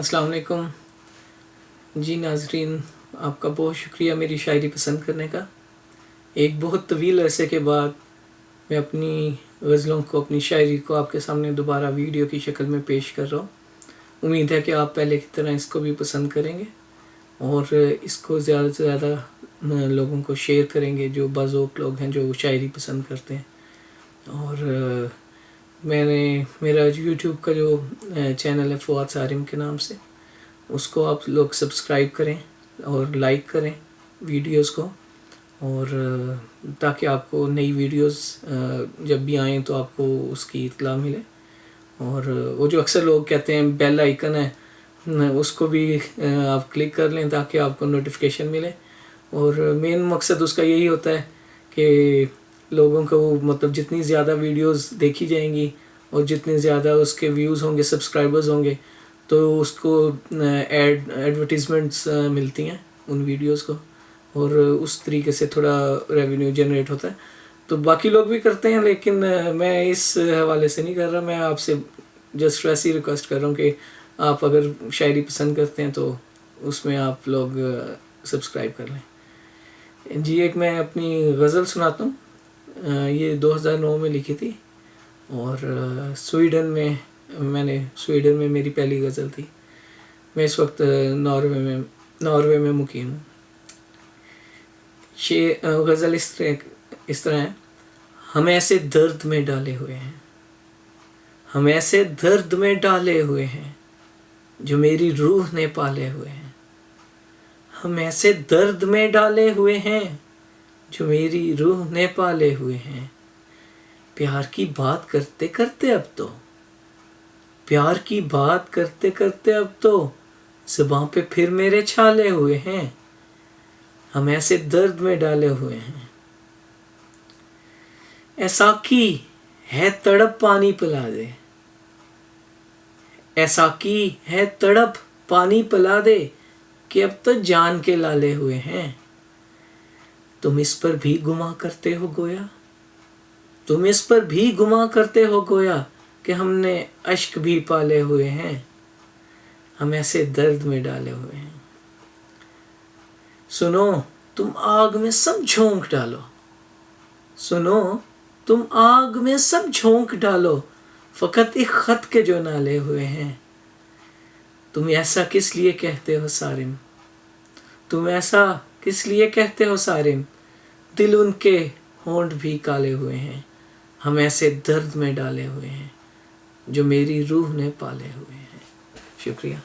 अस्सलाम वालेकुम जी नाज़रीन, आपका बहुत शुक्रिया मेरी शायरी पसंद करने का। एक बहुत तवील अरसे के बाद मैं अपनी गज़लों को, अपनी शायरी को आपके सामने दोबारा वीडियो की शक्ल में पेश कर रहा हूँ। उम्मीद है कि आप पहले की तरह इसको भी पसंद करेंगे और इसको ज़्यादा से ज़्यादा लोगों को शेयर करेंगे जो बाज़ौक़ लोग हैं, जो शायरी पसंद करते हैं। और मेरा यूट्यूब का जो चैनल है फ़ुआद सारिम के नाम से, उसको आप लोग सब्सक्राइब करें और लाइक करें वीडियोस को, और ताकि आपको नई वीडियोस जब भी आएँ तो आपको उसकी इत्तला मिले। और वो जो अक्सर लोग कहते हैं बेल आइकन है, उसको भी आप क्लिक कर लें ताकि आपको नोटिफिकेशन मिले। और मेन मकसद उसका यही होता है कि लोगों को मतलब जितनी ज़्यादा वीडियोस देखी जाएंगी और जितने ज़्यादा उसके व्यूज़ होंगे, सब्सक्राइबर्स होंगे, तो उसको एडवर्टीज़मेंट्स मिलती हैं उन वीडियोस को, और उस तरीके से थोड़ा रेवेन्यू जनरेट होता है। तो बाकी लोग भी करते हैं, लेकिन मैं इस हवाले से नहीं कर रहा। मैं आपसे जस्ट वैसी रिक्वेस्ट कर रहा हूँ कि आप अगर शायरी पसंद करते हैं तो उसमें आप लोग सब्सक्राइब कर लें। जी एक मैं अपनी गज़ल सुनाता हूँ। ये 2009 में लिखी थी और स्वीडन में मेरी पहली गज़ल थी। मैं इस वक्त नॉर्वे में मुकीम हूँ। गज़ल इस तरह है। हम ऐसे दर्द में डाले हुए हैं, हम ऐसे दर्द में डाले हुए हैं जो मेरी रूह ने पाले हुए हैं। हम ऐसे दर्द में डाले हुए हैं जो मेरी रूह ने पाले हुए हैं। प्यार की बात करते करते अब तो, प्यार की बात करते करते अब तो ज़ुबान पे फिर मेरे छाले हुए हैं। हम ऐसे दर्द में डाले हुए हैं। ऐसा की है तड़प पानी पिला दे, ऐसा की है तड़प पानी पिला दे कि अब तो जान के लाले हुए हैं। तुम इस पर भी गुमा करते हो गोया, तुम इस पर भी गुमा करते हो गोया कि हमने अश्क भी पाले हुए हैं। हम ऐसे दर्द में डाले हुए हैं। सुनो तुम आग में सब झोंक डालो, सुनो तुम आग में सब झोंक डालो, फकत एक खत के जो नाले हुए हैं। तुम ऐसा किस लिए कहते हो सारिम, तुम ऐसा किस लिए कहते हो सारिम, दिल उनके होंठ भी काले हुए हैं। हम ऐसे दर्द में डाले हुए हैं जो मेरी रूह ने पाले हुए हैं। शुक्रिया।